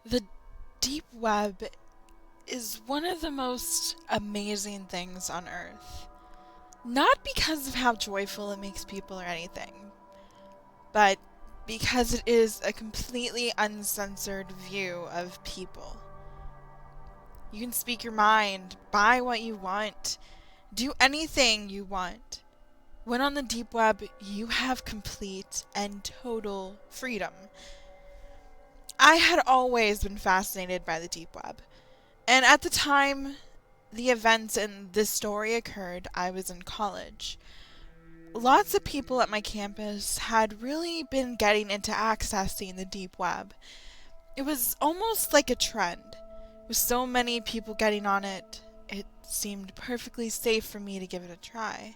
The deep web is one of the most amazing things on earth. Not because of how joyful it makes people or anything, but because it is a completely uncensored view of people. You can speak your mind, buy what you want, do anything you want. When on the deep web, you have complete and total freedom. I had always been fascinated by the deep web. And at the time the events in this story occurred, I was in college. Lots of people at my campus had really been getting into accessing the deep web. It was almost like a trend. With so many people getting on it, it seemed perfectly safe for me to give it a try.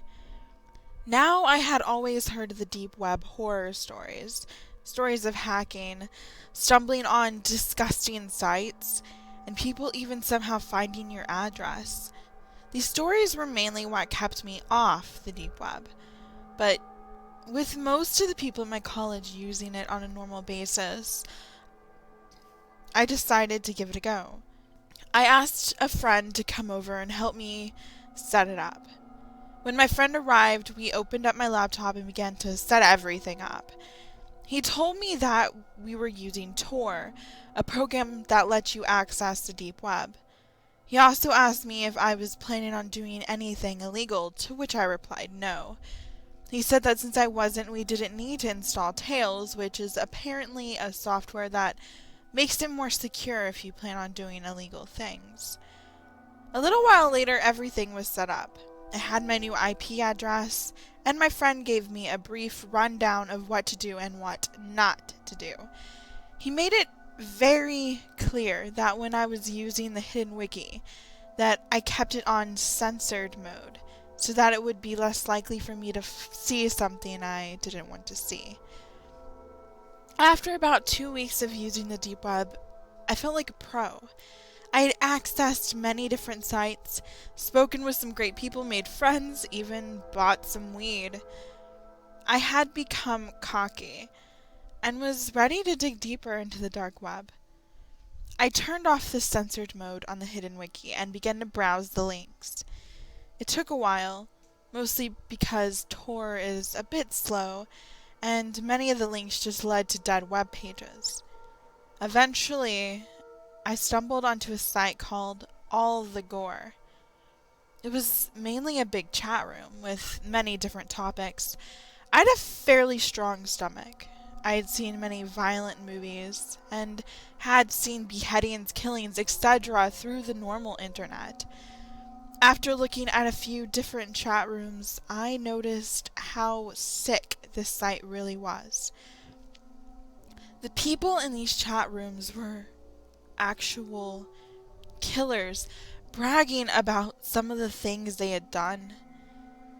Now I had always heard of the deep web horror stories, stories of hacking, stumbling on disgusting sites, and people even somehow finding your address. These stories were mainly what kept me off the deep web, but with most of the people in my college using it on a normal basis, I decided to give it a go. I asked a friend to come over and help me set it up. When my friend arrived, we opened up my laptop and began to set everything up. He told me that we were using Tor, a program that lets you access the deep web. He also asked me if I was planning on doing anything illegal, to which I replied no. He said that since I wasn't, we didn't need to install Tails, which is apparently a software that makes it more secure if you plan on doing illegal things. A little while later, everything was set up. I had my new IP address, and my friend gave me a brief rundown of what to do and what not to do. He made it very clear that when I was using the hidden wiki, that I kept it on censored mode, so that it would be less likely for me to see something I didn't want to see. After about 2 weeks of using the deep web, I felt like a pro. I had accessed many different sites, spoken with some great people, made friends, even bought some weed. I had become cocky and was ready to dig deeper into the dark web. I turned off the censored mode on the hidden wiki and began to browse the links. It took a while, mostly because Tor is a bit slow, and many of the links just led to dead web pages. Eventually, I stumbled onto a site called All the Gore. It was mainly a big chat room with many different topics. I had a fairly strong stomach. I had seen many violent movies and had seen beheadings, killings, etc. through the normal internet. After looking at a few different chat rooms, I noticed how sick this site really was. The people in these chat rooms were actual killers, bragging about some of the things they had done.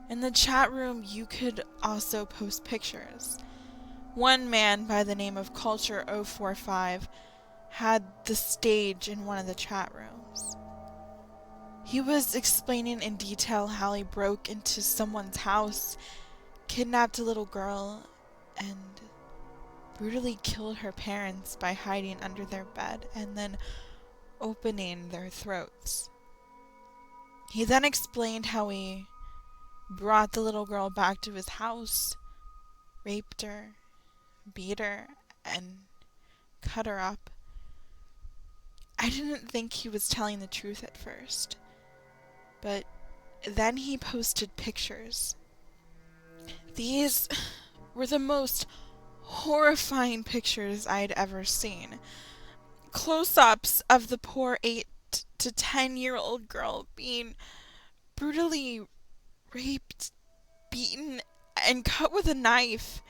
In the chat room, you could also post pictures. One man by the name of Culture045 had the stage in one of the chat rooms. He was explaining in detail how he broke into someone's house, kidnapped a little girl, and brutally killed her parents by hiding under their bed and then opening their throats. He then explained how he brought the little girl back to his house, raped her, beat her, and cut her up. I didn't think he was telling the truth at first, but then he posted pictures. These were the most horrifying pictures I'd ever seen. Close-ups of the poor 8 to 10-year-old girl being brutally raped, beaten, and cut with a knife.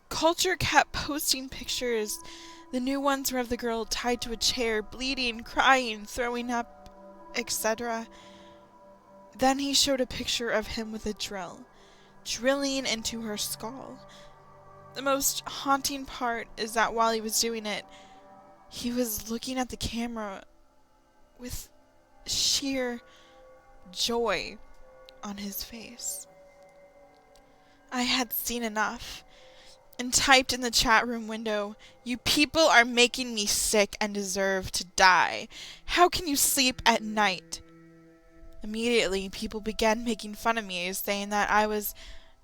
Culture kept posting pictures. The new ones were of the girl tied to a chair, bleeding, crying, throwing up, etc. Then he showed a picture of him with a drill, drilling into her skull. The most haunting part is that while he was doing it, he was looking at the camera with sheer joy on his face. I had seen enough. and typed in the chat room window, "You people are making me sick and deserve to die. How can you sleep at night?" Immediately, people began making fun of me, saying that I was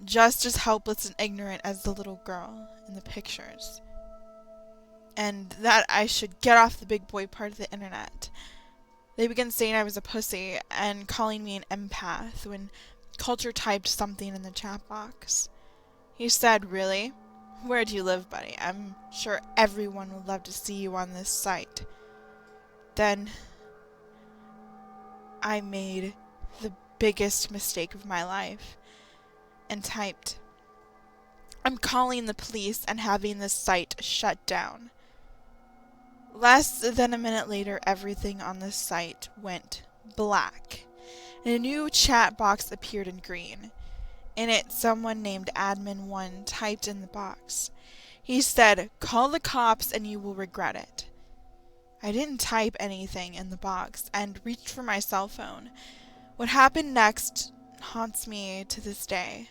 just as helpless and ignorant as the little girl in the pictures, and that I should get off the big boy part of the internet. They began saying I was a pussy and calling me an empath when Culture typed something in the chat box. He said, "Really? Where do you live, buddy? I'm sure everyone would love to see you on this site." Then I made the biggest mistake of my life and typed, "I'm calling the police and having this site shut down." Less than a minute later, everything on this site went black, and a new chat box appeared in green. In it, someone named Admin1 typed in the box. He said, "Call the cops and you will regret it." I didn't type anything in the box and reached for my cell phone. What happened next haunts me to this day.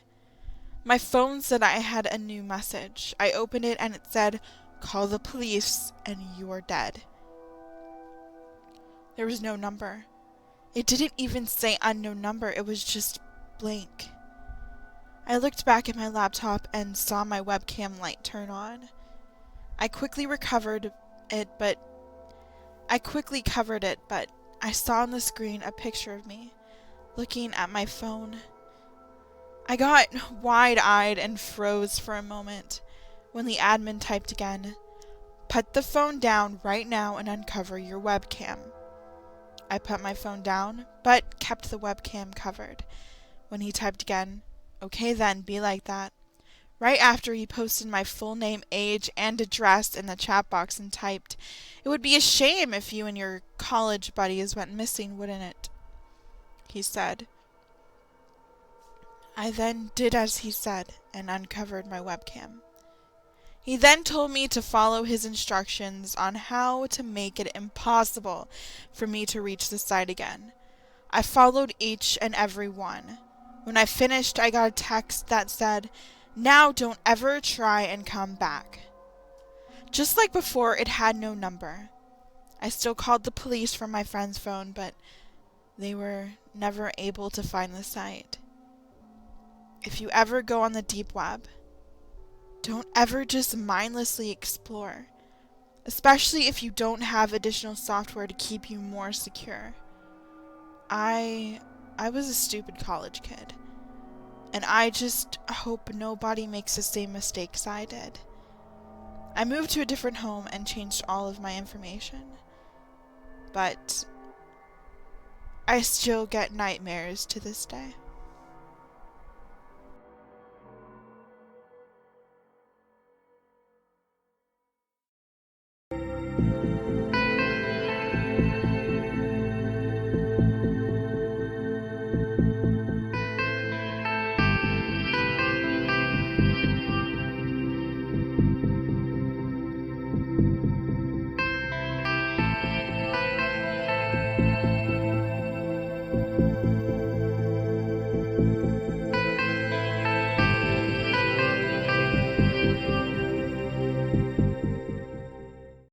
My phone said I had a new message. I opened it and it said, "Call the police and you're dead." There was no number. It didn't even say unknown number. It was just blank. I looked back at my laptop and saw my webcam light turn on. I quickly covered it, but I saw on the screen a picture of me looking at my phone. I got wide-eyed and froze for a moment when the admin typed again, "Put the phone down right now and uncover your webcam." I put my phone down, but kept the webcam covered. When he typed again, "Okay then, be like that." Right after, he posted my full name, age, and address in the chat box and typed, "It would be a shame if you and your college buddies went missing, wouldn't it?" He said. I then did as he said and uncovered my webcam. He then told me to follow his instructions on how to make it impossible for me to reach the site again. I followed each and every one. When I finished, I got a text that said, "Now don't ever try and come back." Just like before, it had no number. I still called the police from my friend's phone, but they were never able to find the site. If you ever go on the deep web, don't ever just mindlessly explore, especially if you don't have additional software to keep you more secure. I was a stupid college kid, and I just hope nobody makes the same mistakes I did. I moved to a different home and changed all of my information, but I still get nightmares to this day.